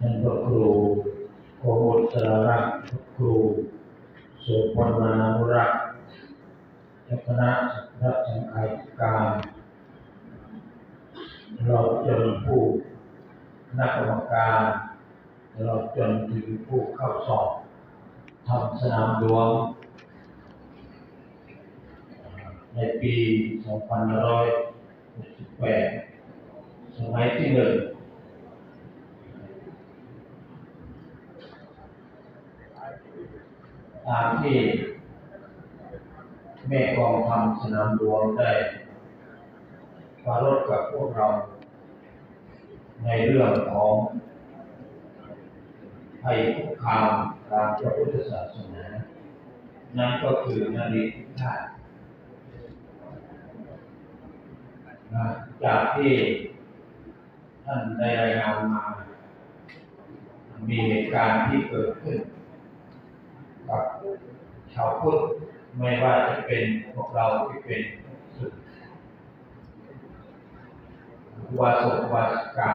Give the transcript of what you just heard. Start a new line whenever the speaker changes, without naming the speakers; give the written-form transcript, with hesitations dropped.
ท่านพระครูโอโมสรรักษ์พระครูโสพลมานุรักษ์เจ้าคณะพระสังฆาธิการตลอดจนผู้คณะกรรมการตลอดจนถึงผู้เข้าสอบทำสนามหลวงในปี 2568 สมัยที่ 1ตามที่แม่กองทำสนามหลวงได้ปรารภกับพวกเราในเรื่องของภัยคุกคามทางพระพุทธศาสนานั่นก็คือนารีพิฆาตจากที่ท่านได้รายงานมามีเหตุการณ์ที่เกิดขึ้นกับชาวพุทธไม่ว่าจะเป็นพวกเราที่เป็นสุดวาสกวาสิกา